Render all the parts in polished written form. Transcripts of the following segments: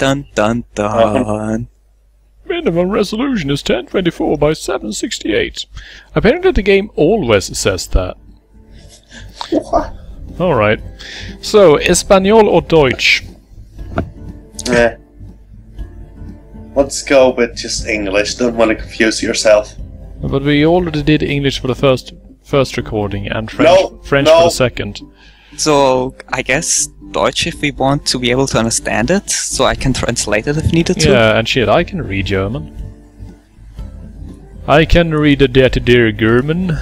Dun dun dun. Minimum resolution is 1024 by 768. Apparently the game always says that. What? Alright. So, Espanol or Deutsch? Let's go with just English. Don't want to confuse yourself. But we already did English for the first recording and French, No, French no. for the second. So, I guess Deutsch if we want to be able to understand it, so I can translate it if needed to. Yeah, and shit, I can read German. I can read a dirty German.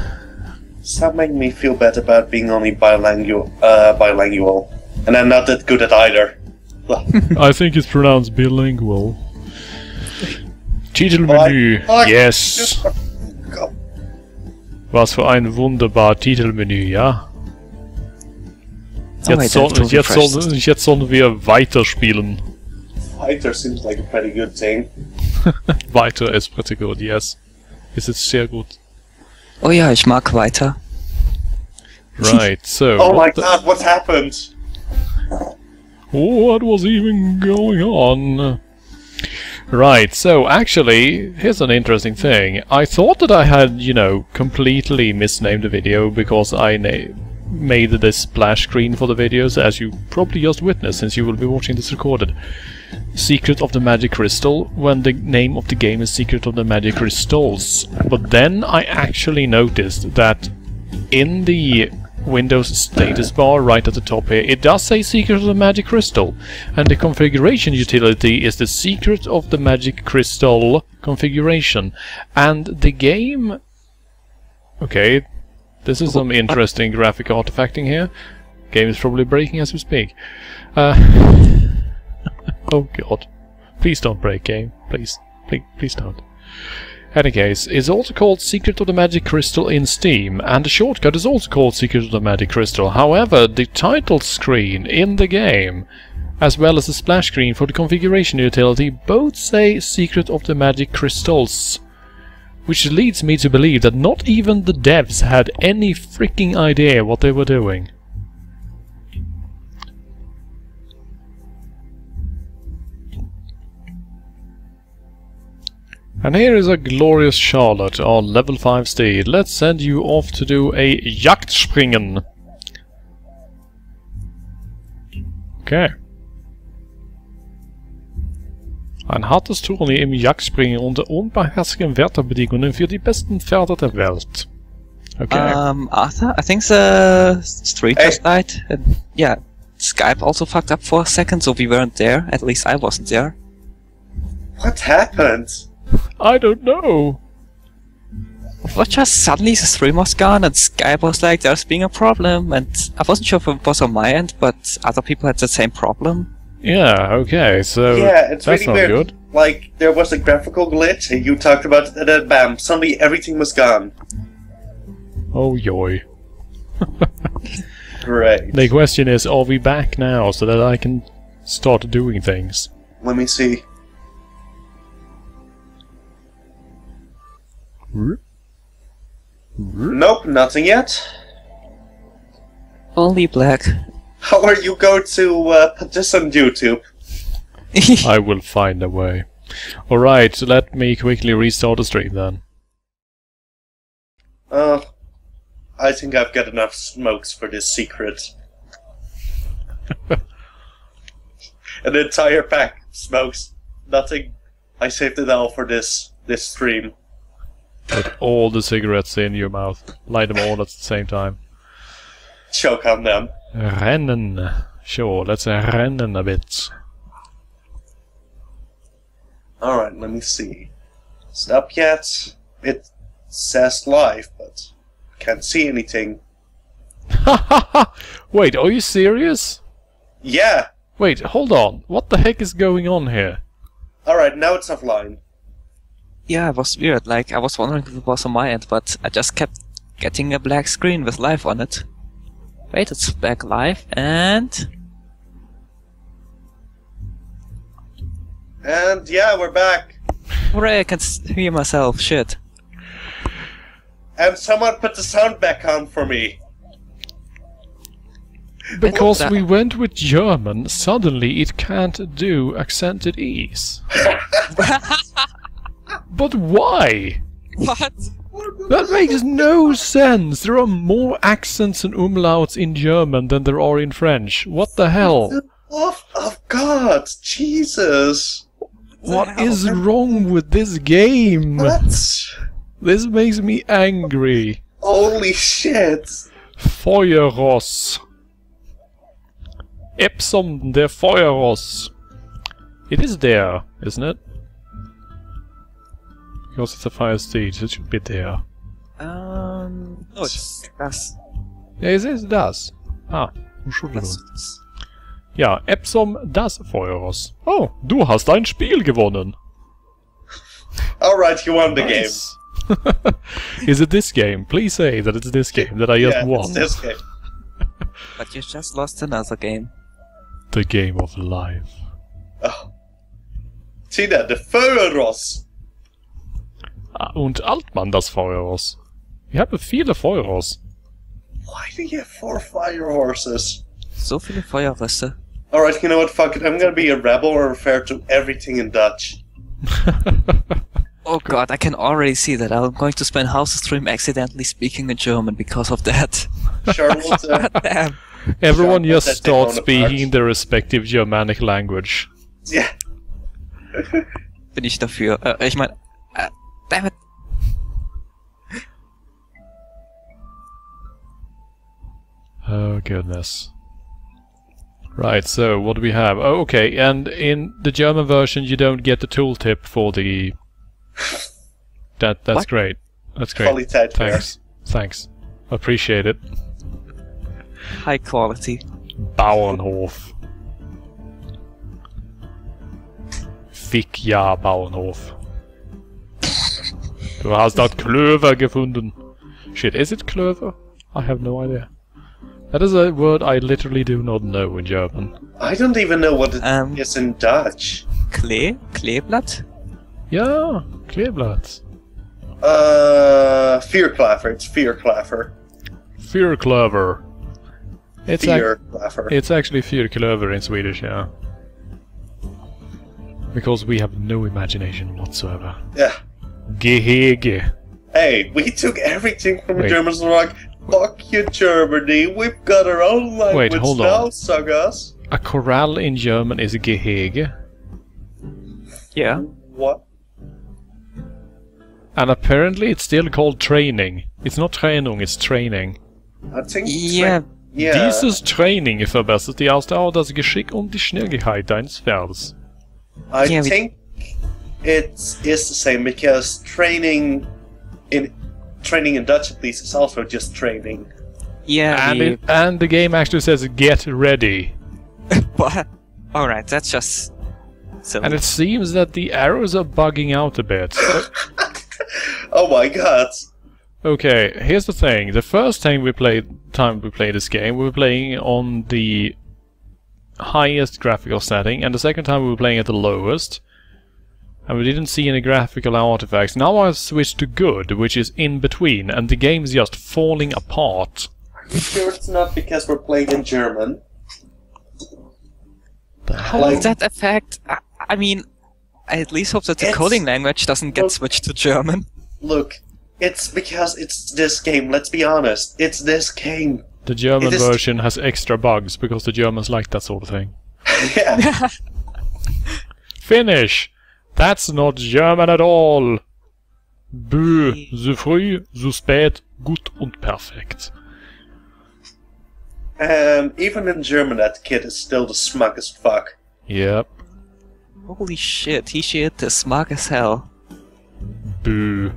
Stop making me feel bad about being only bilingual. And I'm not that good at either. I think it's pronounced bilingual. Titelmenü. Yes. Was für ein wunderbar Titelmenü, ja? Jetzt sollen wir weiterspielen. Fighter seems like a pretty good thing. Weiter ist pretty good, yes. Ist es sehr gut. Oh ja, ich mag weiter. Right, so... Oh my god, what happened? What was even going on? Right, so actually, here's an interesting thing. I thought that I had, you know, completely misnamed the video because I made this splash screen for the videos, as you probably just witnessed since you will be watching this recorded. Secret of the Magic Crystal, when the name of the game is Secret of the Magic Crystals. But then I actually noticed that in the Windows status bar right at the top here, it does say Secret of the Magic Crystal, and the configuration utility is the Secret of the Magic Crystal configuration. And the game... Okay, this is some interesting graphic artifacting here. Game is probably breaking as we speak. Oh god. Please don't break, game. Please don't. Any case, it's also called Secret of the Magic Crystal in Steam, and the shortcut is also called Secret of the Magic Crystal. However, the title screen in the game, as well as the splash screen for the configuration utility, both say Secret of the Magic Crystals. Which leads me to believe that not even the devs had any freaking idea what they were doing. And here is a glorious Charlotte on level 5 steed. Let's send you off to do a Jagdspringen. Okay. Ein hartes Tournee im Jagdspringen unter unbarmherzigen Wetterbedingungen für die besten Pferde der Welt. Okay. Arthur, I think the street just died. Yeah, Skype also fucked up for a second, so we weren't there. At least I wasn't there. What happened? I don't know. But just suddenly the stream was gone and Skype was like, there's being a problem, and I wasn't sure if it was on my end, but other people had the same problem. Yeah, okay, so Yeah, it's that's really not weird. good. Like, there was a graphical glitch, and you talked about it, and then bam, suddenly everything was gone. Oh yoy. Great. The question is, are we back now so that I can start doing things? Let me see. Nope, nothing yet. Only black. How are you going to put this on YouTube? I will find a way. Alright, let me quickly restart the stream then. I think I've got enough smokes for this secret. An entire pack of smokes. Nothing. I saved it all for this stream. Put all the cigarettes in your mouth. Light them all at the same time. Choke on them. Rennen. Sure, let's rennen a bit. Alright, let me see. Stop yet. It says live, but I can't see anything. Wait, are you serious? Yeah! Wait, hold on. What the heck is going on here? Alright, now it's offline. Yeah, it was weird, like, I was wondering if it was on my end, but I just kept getting a black screen with live on it. Wait, it's back live, and... And yeah, we're back. Hooray, I can hear myself, shit. And someone put the sound back on for me. Because we went with German, suddenly it can't do accented E's. But why? What? That makes no sense! There are more accents and umlauts in German than there are in French. What the hell? Of God, Jesus! What is wrong with this game? What? This makes me angry. Holy shit! Feuerross. Epsom der Feuerross. It is there, isn't it? Because it's a fire stage, it should be there. No, it's das. Ja, es does. Ah, Entschuldigung. Ja, Epsom das Feuerross. Oh, du hast ein Spiel gewonnen. Alright, you won the game. Nice. Is it this game? Please say that it's this game that I just won. It's this game. But you just lost another game. The game of life. Oh. Tina, the Feuerross. Und Altmann das Feuerross. Wir haben viele Feuerross. Why do you have 4 fire horses? So viele Feuerröste. Alright, you know what, fuck it. I'm gonna be a rebel and refer to everything in Dutch. Oh god, I can already see that. I'm going to spend half the stream accidentally speaking in German because of that. Charlotte, Damn. Everyone Sure, just let's take starts one apart. speaking their respective Germanic language. yeah. Bin ich dafür. Ich mein... damn it. Oh goodness. Right, so what do we have? Oh, okay, and in the German version you don't get the tooltip for the... That's What? great. That's great. Qualiteit fair. Thanks. Thanks. Appreciate it. High quality. Bauernhof. Fick ja, Bauernhof. Du hast dort Klöver gefunden. Shit, is it Klöver? I have no idea. That is a word I literally do not know in German. I don't even know what it Um, is in Dutch. Kleeblatt? Ja, Kleeblatt. Vierklaffer. It's Vierklaffer. Vierklöver. It's Vierklaffer. it's actually Vierklöver in Swedish, yeah. Because we have no imagination whatsoever. Yeah. Gehege. Hey, we took everything from the Wait. Germans and we're like, fuck you, Germany. We've got our own language hold now, on. Sagas. A corral in German is Gehege. Yeah. What? And apparently it's still called training. It's not Training, it's training. I think. Yeah. Yeah. Dieses Training verbessert die Ausdauer, das Geschick und die Schnelligkeit deines Pferdes. I Yeah, we- think it is the same because training in Dutch at least is also just training. Yeah, And the game actually says get ready. What? Alright, that's just... silly. And it seems that the arrows are bugging out a bit. Oh my god. Okay, here's the thing. The first time we played this game, we were playing on the highest graphical setting, and the second time we were playing at the lowest, and we didn't see any graphical artifacts. Now I've switched to good, which is in between, and the game's just falling apart. You sure it's not because we're playing in German? How Like- will that affect... I mean, I at least hope that the It's- coding language doesn't get Look- switched to German. Look, it's because it's this game, let's be honest. It's this game. The German It is- version has extra bugs, because the Germans like that sort of thing. Yeah. Finish! That's not German at all! Bö, so früh, so spät, gut und perfekt. And even in German, that kid is still the smug as fuck. Yep. Holy shit, he shit is smug as hell. Boo.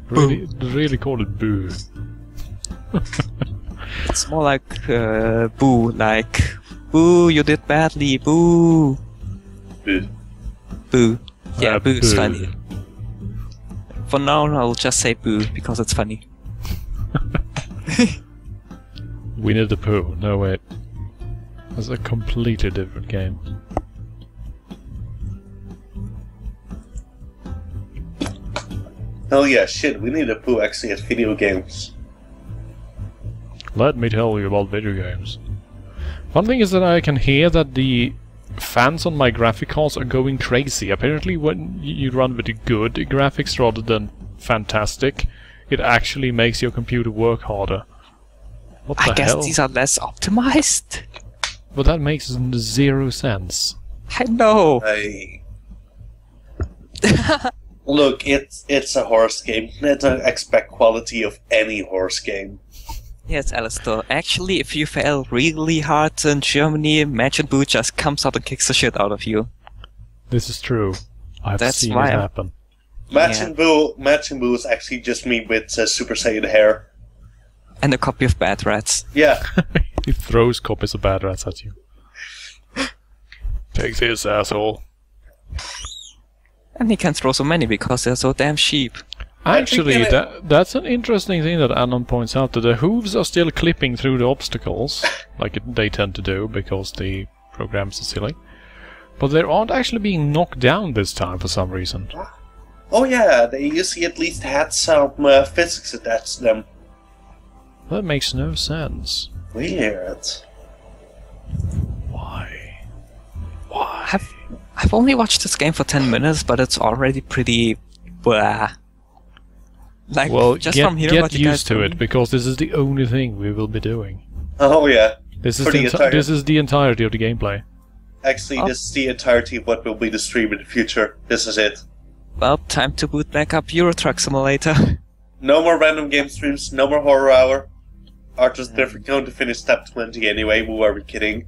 Really call it boo. It's more like boo, like boo, you did badly, boo, Boo. boo. Yeah, boo is boo. funny. For now, I'll just say boo because it's funny. Winnie the Pooh. No wait. That's a completely different game. Hell yeah, shit, we need a poo actually at video games. Let me tell you about video games. One thing is that I can hear that the fans on my graphic cards are going crazy. Apparently when you run with the good graphics rather than fantastic, it actually makes your computer work harder. What the I guess hell? these are less optimized. But that makes zero sense. I know. Look, it's a horse game. Let's not expect quality of any horse game. Yes, Alistair. Actually, if you fail really hard in Germany, Match and Boo just comes out and kicks the shit out of you. This is true. I've That's seen it why happen. Match Yeah. and Boo is actually just me with Super Saiyan hair. And a copy of Bad Rats. Yeah. He throws copies of Bad Rats at you. Take this, asshole. And he can throw so many because they're so damn cheap. Actually, I think that's an interesting thing that Anon points out, that the hooves are still clipping through the obstacles, like they tend to do, because the programs are silly. But they aren't actually being knocked down this time for some reason. Oh yeah, they usually at least had some physics attached to them. That makes no sense. Weird. Why? I've only watched this game for 10 minutes, but it's already pretty blah. Like, Well, just from hearing what get you guys used to told it, me. because this is the only thing we will be doing. Oh yeah. This is For the entire- this is the entirety of the gameplay. Actually, Oh. this is the entirety of what will be the stream in the future. This is it. Well, time to boot back up Euro Truck Simulator. No more random game streams, no more horror hour. Archer's never going to finish step 20 anyway, who are we kidding?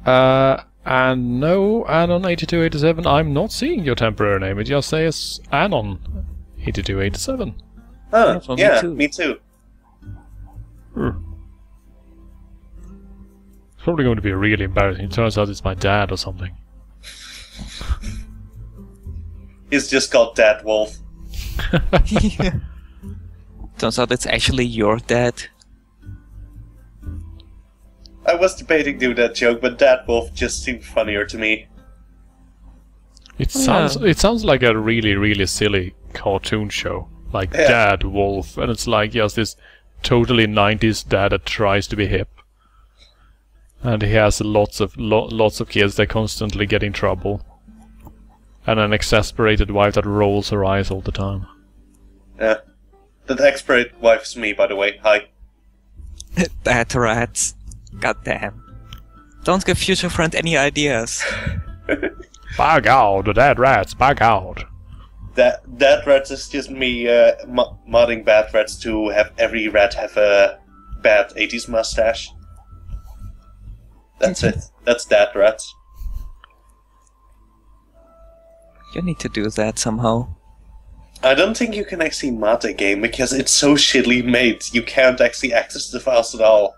And no, Anon8287, I'm not seeing your temporary name. It just says Anon8287. Huh, well, me yeah, too. me too. It's probably going to be really embarrassing. It turns out it's my dad or something. He's just called Dad Wolf. Turns out it's actually your dad. I was debating doing that joke, but Dad Wolf just seemed funnier to me. It sounds like a really, really silly cartoon show. Like Yeah. Dad Wolf, and it's like just this totally 90s dad that tries to be hip. And he has lots of kids that constantly get in trouble. And an exasperated wife that rolls her eyes all the time. Yeah. That expert wife's me, by the way. Hi. Bad Rats. Goddamn. Don't give Future Friend any ideas. Bug out, the dead rats, bug out. That Rats is just me modding Bad Rats to have every rat have a bad 80s mustache. That's it. That's Dad Rats. You need to do that somehow. I don't think you can actually mod a game because it's so shittily made. You can't actually access the files at all.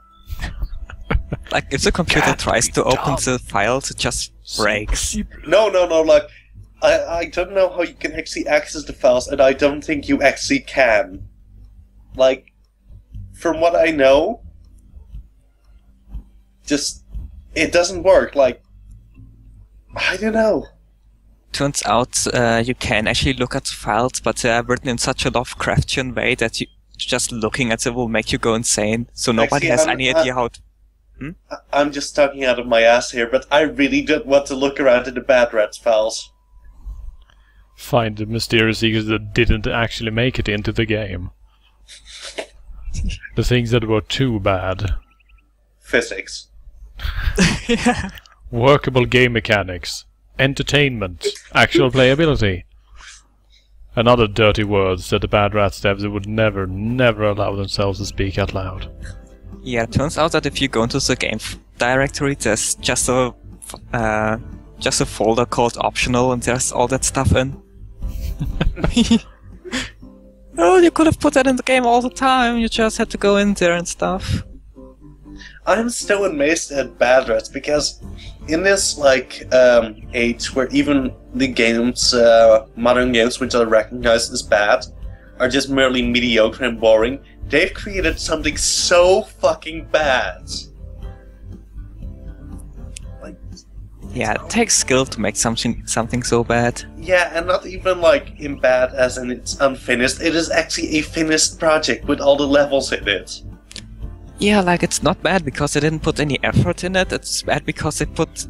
Like, if the computer Can't tries be to open done. the files, it just breaks. No, like, I don't know how you can actually access the files, and I don't think you actually can. Like, from what I know, just, it doesn't work, like, I don't know. Turns out you can actually look at the files, but they are written in such a Lovecraftian way that just looking at them will make you go insane. So nobody Actually, has any idea how to... I'm just talking out of my ass here, but I really don't want to look around in the Bad Rats files. Find the mysterious secrets that didn't actually make it into the game. The things that were too bad. Physics. Yeah. Workable game mechanics. Entertainment. Actual playability. And other dirty words that the Bad Rats devs would never allow themselves to speak out loud. Yeah, it turns out that if you go into the game directory, there's just a folder called optional, and there's all that stuff in. Oh, you could have put that in the game all the time. You just had to go in there and stuff. I'm still amazed at Bad Rats because in this age where even the games, modern games which are recognized as bad, are just merely mediocre and boring, they've created something so fucking bad. Like, Yeah, it takes skill to make something so bad. yeah, and not even in bad as in it's unfinished. It is actually a finished project with all the levels in it. Yeah, like it's not bad because they didn't put any effort in it. It's bad because they put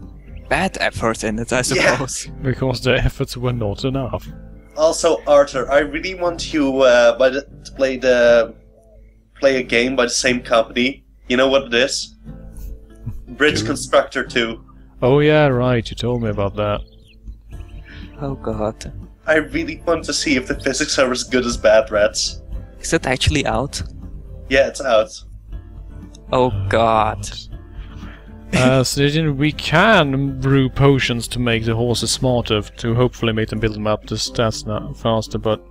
bad effort in it, I suppose. Because the efforts were not enough. Also, Arthur, I really want you to play a game by the same company. You know what it is? Bridge Constructor 2. Oh yeah, right, you told me about that. Oh god. I really want to see if the physics are as good as Bad Rats. Is it actually out? Yeah, it's out. Oh god. So we can brew potions to make the horses smarter, to hopefully make them build them up to stats faster, but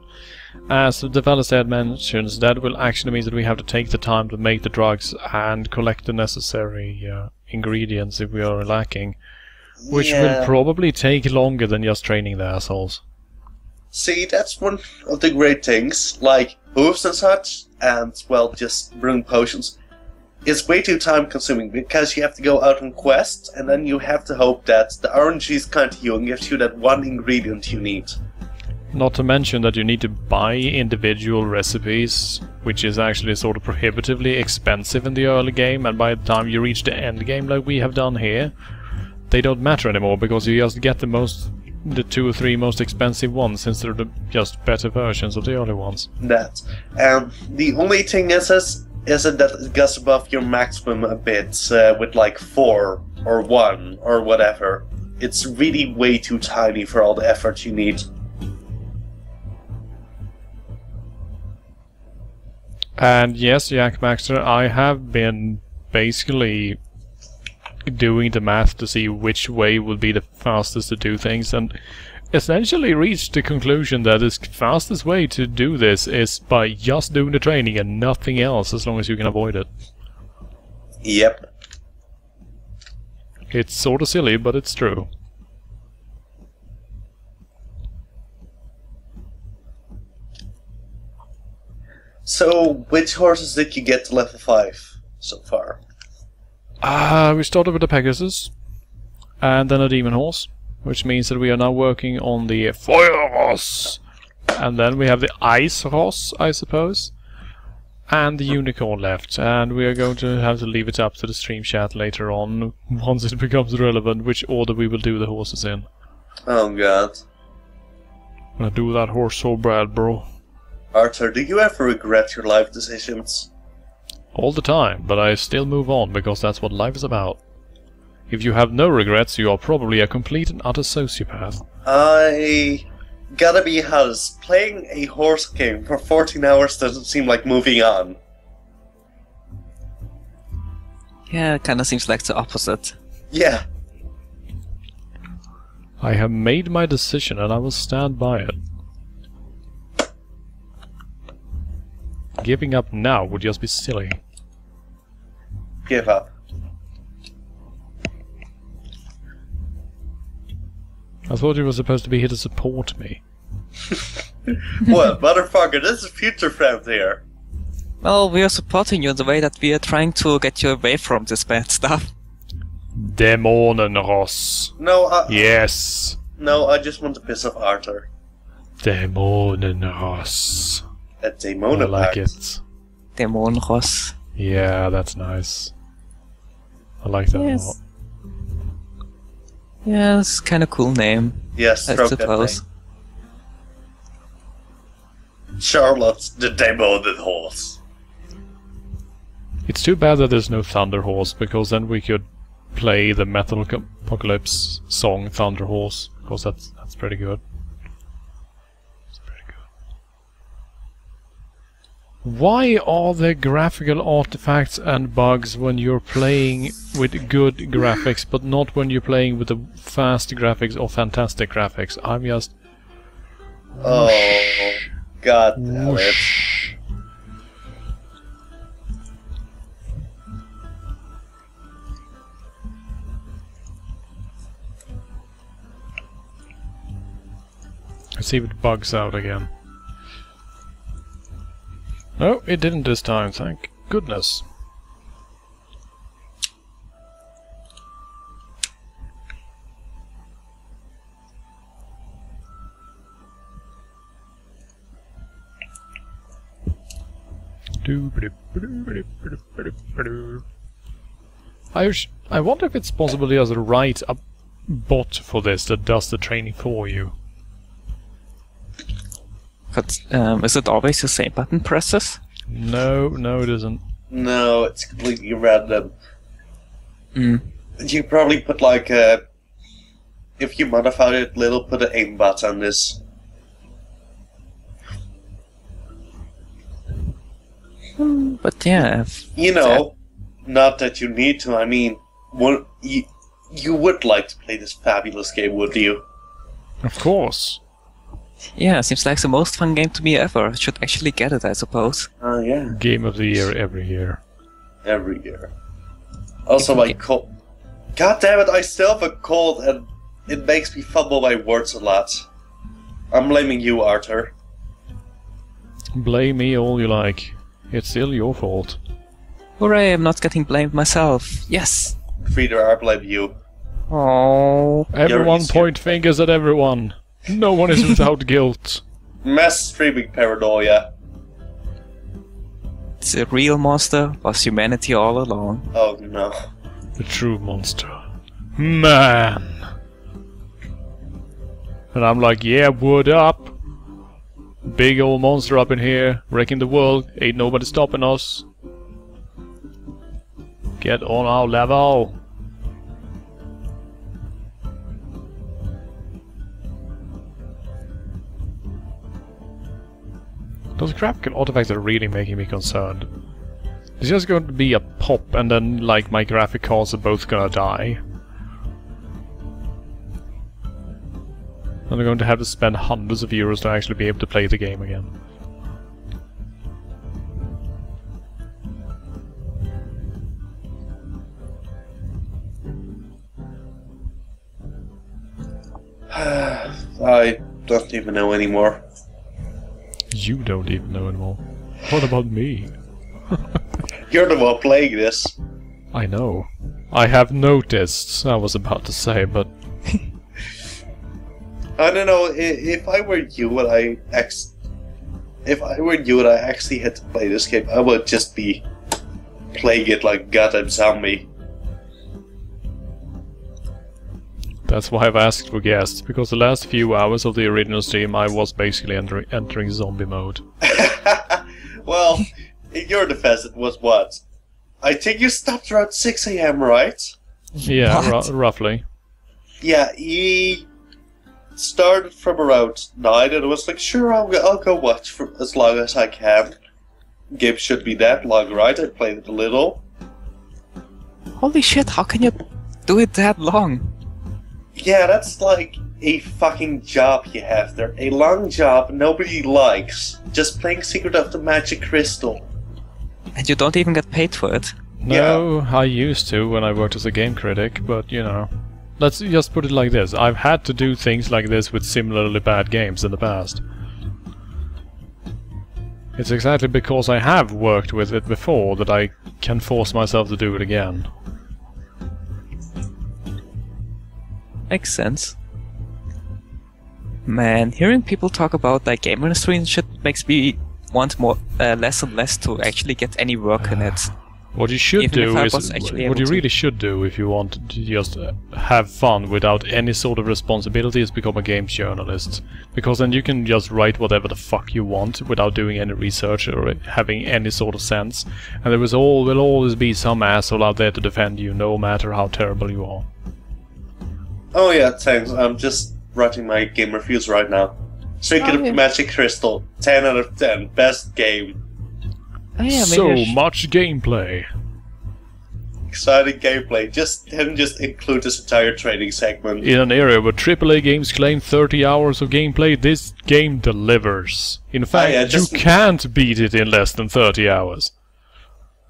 as the developer had mentioned, that will actually mean that we have to take the time to make the drugs and collect the necessary ingredients if we are lacking, which will probably take longer than just training the assholes. See, that's one of the great things, like hooves and such, and, well, just brewing potions. It's way too time consuming because you have to go out on quests and then you have to hope that the RNG is kind to you and gives you that one ingredient you need. Not to mention that you need to buy individual recipes, which is actually sort of prohibitively expensive in the early game, and by the time you reach the end game like we have done here, they don't matter anymore because you just get the 2 or 3 most expensive ones since they're just better versions of the early ones. That. And the only thing is that it goes above your maximum a bit, with like 4 or 1 or whatever. It's really way too tiny for all the effort you need. And yes, Jack Maxter, I have been basically doing the math to see which way would be the fastest to do things, and essentially reached the conclusion that the fastest way to do this is by just doing the training and nothing else, as long as you can avoid it. Yep. It's sort of silly, but it's true. So, which horses did you get to level 5 so far? We started with the Pegasus, and then a Demon Horse, which means that we are now working on the Fire Horse, and then we have the Ice Horse, I suppose, and the Unicorn left, and we are going to have to leave it up to the stream chat later on, once it becomes relevant, which order we will do the horses in. Oh god. I'm gonna do that horse so bad, bro. Arthur, do you ever regret your life decisions? All the time, but I still move on because that's what life is about. If you have no regrets, you are probably a complete and utter sociopath. I gotta be honest, playing a horse game for 14 hours doesn't seem like moving on. Yeah, it kinda seems like the opposite. Yeah. I have made my decision and I will stand by it. Giving up now would just be silly. Give up. I thought you were supposed to be here to support me. What, motherfucker, this is Future Friend here. Well, we are supporting you in the way that we are trying to get you away from this bad stuff. Dämonenross. No, Yes. No, I just want to piss off Arthur. Dämonenross. A Daemona I like Pact. it. Dämonenross. Yeah, that's nice. I like that a lot. Yeah, it's kinda cool name, Yes, I stroke that suppose. thing. Charlotte, the Daemon Horse. It's too bad that there's no Thunder Horse, because then we could play the Metal Apocalypse song Thunder Horse, because that's pretty good. It's pretty good. Why are there graphical artifacts and bugs when you're playing with good graphics, but not when you're playing with the fast graphics or fantastic graphics? I'm just... Oh, god damn it. Whoosh. Let's see if it bugs out again. No, it didn't this time, thank goodness. I wonder if it's possible to just write a bot for this that does the training for you. But is it always the same button presses? No, it isn't. No, it's completely random. Mm. You probably put like a... If you modify it a little, put an aimbot on this. But yeah, You know, not that you need to, I mean, you would like to play this fabulous game, would you? Of course. yeah, seems like the most fun game to me ever. Should actually get it, I suppose. Oh, yeah. Game of the year every year. Every year. Also, my cold... God damn it, I still have a cold, and it makes me fumble my words a lot. I'm blaming you, Arthur. Blame me all you like. It's still your fault. Hooray, I'm not getting blamed myself. Yes! Frieder, I blame you. Oh. Everyone easier. point fingers at everyone. No one is without guilt. Mass streaming paranoia. The real monster was humanity all along. Oh no. The true monster. Man! And I'm like, yeah, what up? Big old monster up in here, wrecking the world. Ain't nobody stopping us. Get on our level. Those graphical artifacts are really making me concerned. It's just going to be a pop and then like my graphic cards are both gonna die. And I'm going to have to spend hundreds of euros to actually be able to play the game again. I don't even know anymore. You don't even know anymore. What about me? You're the one playing this. I know. I have noticed, I was about to say, but... I don't know, if I were you and I actually had to play this game, I would just be playing it like goddamn zombie. That's why I've asked for guests, because the last few hours of the original stream I was basically entering zombie mode. Well, in your defense it was what? I think you stopped around 6 AM, right? Yeah, roughly. Yeah, he started from around 9 and was like, sure, I'll go watch for as long as I can. Game should be that long, right? I played it a little. Holy shit, how can you do it that long? Yeah, that's like a fucking job you have there. A long job nobody likes. Just playing Secret of the Magic Crystal. And you don't even get paid for it. No, I used to when I worked as a game critic, but you know. Let's just put it like this. I've had to do things like this with similarly bad games in the past. It's exactly because I have worked with it before that I can force myself to do it again. Makes sense. Man, hearing people talk about like game industry and shit makes me want more, less and less to actually get any work in it. What you should Even do if I is, was actually what able you to. really should do if you want to just have fun without any sort of responsibility is become a games journalist. Because then you can just write whatever the fuck you want without doing any research or having any sort of sense. And will always be some asshole out there to defend you no matter how terrible you are. Oh yeah, thanks. I'm just writing my game reviews right now. Secret of the Magic Crystal, 10 out of 10, best game. Oh, yeah, maybe So I much gameplay. Exciting gameplay. Just include this entire training segment. In an area where AAA games claim 30 hours of gameplay, this game delivers. In fact, yeah, just- you can't beat it in less than 30 hours.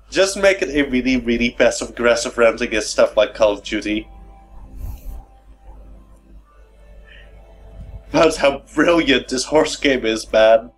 Just make it a really, really passive-aggressive rant against stuff like Call of Duty. About how brilliant this horse game is, man.